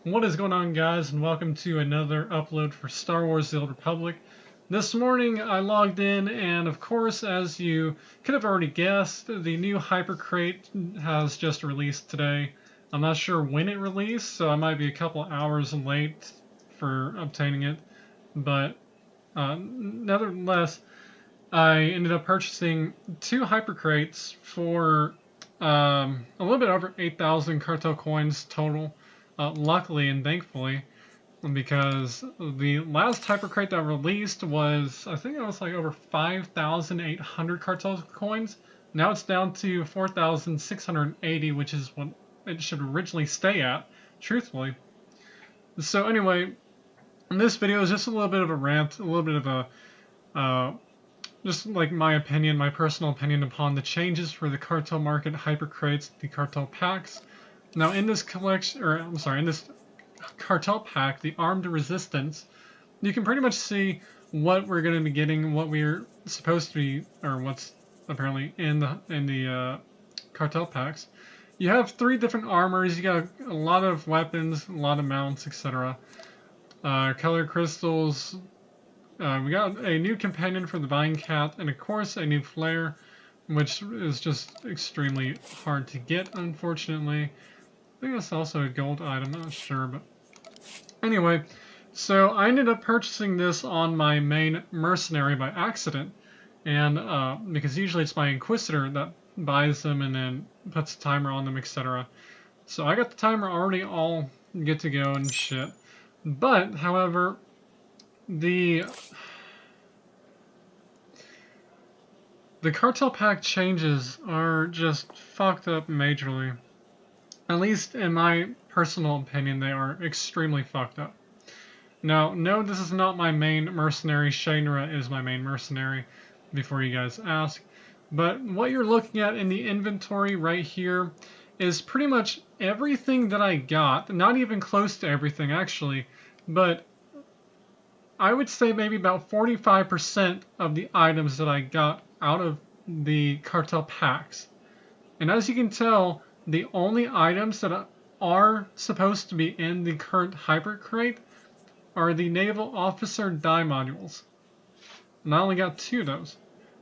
What is going on, guys, and welcome to another upload for Star Wars The Old Republic. This morning I logged in, and of course, as you could have already guessed, the new Hyper Crate has just released today. I'm not sure when it released, so I might be a couple hours late for obtaining it, but nevertheless, I ended up purchasing two Hyper Crates for a little bit over 8,000 cartel coins total. Luckily and thankfully, because the last Hypercrate that released was, I think it was like over 5,800 cartel coins. Now it's down to 4,680, which is what it should originally stay at, truthfully. So anyway, this video is just a little bit of a rant, a little bit of a, just like my opinion, my personal opinion upon the changes for the cartel market Hypercrates, the cartel packs. Now in this collection, or I'm sorry, in this cartel pack, the Armed Resistance, you can pretty much see what we're going to be getting, what we're supposed to be, or what's apparently in the cartel packs. You have three different armors. You got a lot of weapons, a lot of mounts, etc. Color crystals. We got a new companion for the Vine Cat, and of course a new flare, which is just extremely hard to get, unfortunately. I think that's also a gold item, I'm not sure, but anyway, so I ended up purchasing this on my main mercenary by accident, and because usually it's my Inquisitor that buys them and then puts a timer on them, etc. So I got the timer already all good to go and shit. But, however, the cartel pack changes are just fucked up majorly. At least in my personal opinion, they are extremely fucked up. Now, no, this is not my main mercenary. Shaynra is my main mercenary, before you guys ask. But what you're looking at in the inventory right here is pretty much everything that I got. Not even close to everything, actually. But I would say maybe about 45% of the items that I got out of the cartel packs. And as you can tell, the only items that are supposed to be in the current Hyper Crate are the Naval Officer Die modules. And I only got two of those.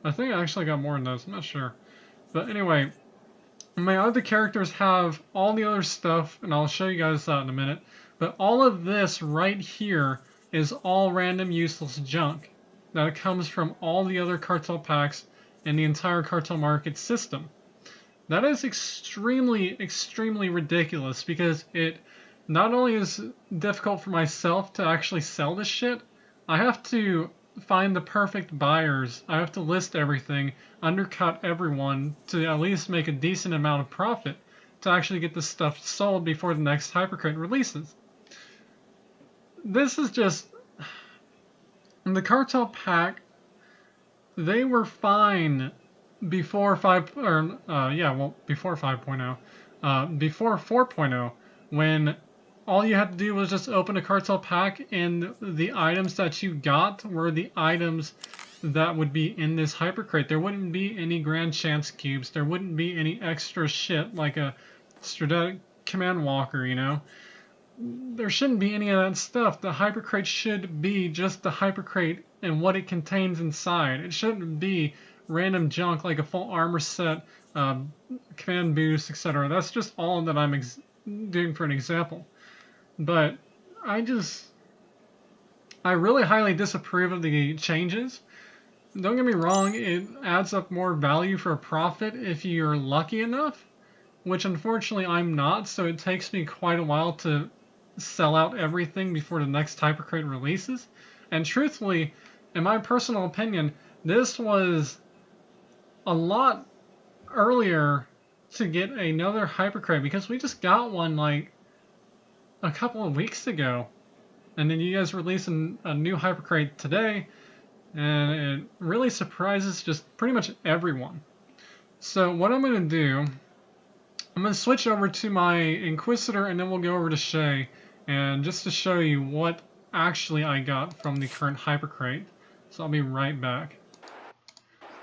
I think I actually got more than those, I'm not sure. But anyway, my other characters have all the other stuff, and I'll show you guys that in a minute. But all of this right here is all random useless junk that comes from all the other cartel packs in the entire cartel market system. That is extremely, extremely ridiculous, because it not only is difficult for myself to actually sell this shit, I have to find the perfect buyers, I have to list everything, undercut everyone to at least make a decent amount of profit to actually get this stuff sold before the next Hypercrate releases. This is just... The cartel pack, they were fine before before 5.0, before 4.0, when all you had to do was just open a cartel pack and the items that you got were the items that would be in this Hypercrate. There wouldn't be any Grand Chance cubes, there wouldn't be any extra shit like a Strategic Command Walker, you know? There shouldn't be any of that stuff. The Hypercrate should be just the Hypercrate and what it contains inside. It shouldn't be random junk like a full armor set, command boost, etc. That's just all that I'm doing for an example. But I really highly disapprove of the changes. Don't get me wrong, it adds up more value for a profit if you're lucky enough, which unfortunately I'm not, so it takes me quite a while to sell out everything before the next Hypercrate releases. And truthfully, in my personal opinion, this was a lot earlier to get another Hypercrate, because we just got one like a couple of weeks ago, and then you guys released a new Hypercrate today, and it really surprises just pretty much everyone. So what I'm going to do, I'm going to switch over to my Inquisitor, and then we'll go over to Shay, and just to show you what actually I got from the current Hypercrate. So I'll be right back.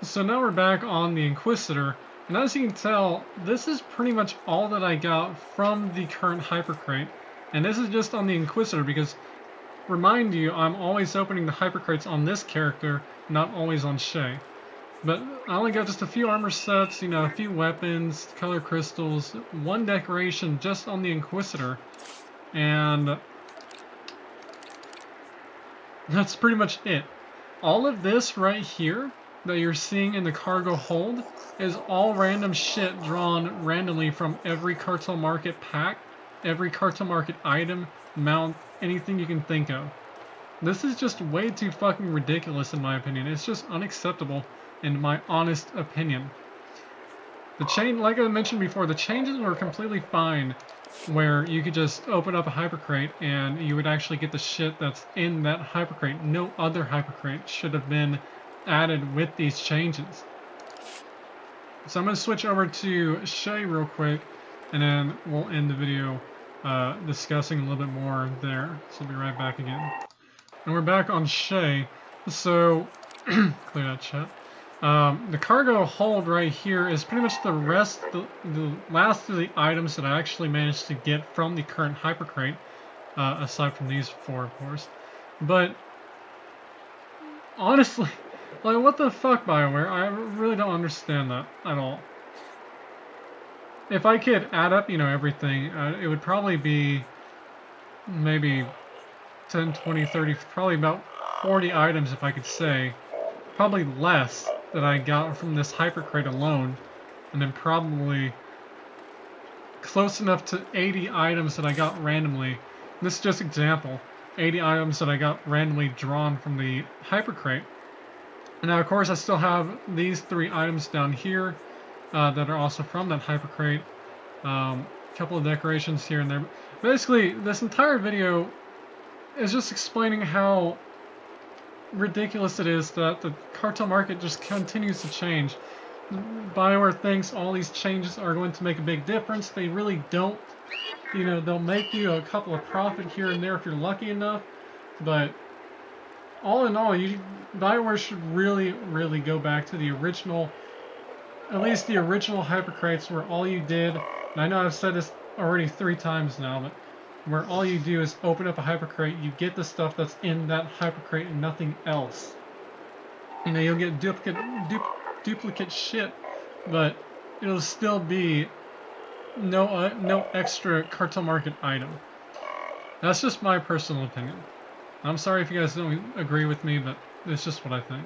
So now we're back on the Inquisitor, and as you can tell, this is pretty much all that I got from the current Hypercrate. And this is just on the Inquisitor because, remind you, I'm always opening the hypercrates on this character, not always on Shay. But I only got just a few armor sets, you know, a few weapons, color crystals, one decoration just on the Inquisitor, and that's pretty much it. All of this right here that you're seeing in the cargo hold is all random shit drawn randomly from every Cartel Market pack, every Cartel Market item, mount, anything you can think of. This is just way too fucking ridiculous in my opinion. It's just unacceptable in my honest opinion. The chain, like I mentioned before, the changes were completely fine where you could just open up a hypercrate and you would actually get the shit that's in that hypercrate. No other hypercrate should have been added with these changes. So I'm going to switch over to Shay real quick and then we'll end the video discussing a little bit more there. So I'll be right back again. And we're back on Shay. So, clear that chat. The cargo hold right here is pretty much the rest, the last of the items that I actually managed to get from the current hypercrate, aside from these four, of course. But honestly, like, what the fuck, BioWare? I really don't understand that at all. If I could add up, you know, everything, it would probably be maybe 10, 20, 30, probably about 40 items if I could say. Probably less that I got from this hypercrate alone, and then probably close enough to 80 items that I got randomly. This is just example. 80 items that I got randomly drawn from the hypercrate. And now of course I still have these 3 items down here that are also from that hypercrate. A couple of decorations here and there. Basically, this entire video is just explaining how ridiculous it is that the cartel market just continues to change. BioWare thinks all these changes are going to make a big difference. They really don't. You know, they'll make you a couple of profit here and there if you're lucky enough, but all in all, BioWare should really go back to the original, at least the original hypercrates where all you did, and I know I've said this already 3 times now, but where all you do is open up a hypercrate, you get the stuff that's in that hypercrate and nothing else. You know, you'll get duplicate shit, but it'll still be no extra cartel market item. That's just my personal opinion. I'm sorry if you guys don't agree with me, but it's just what I think.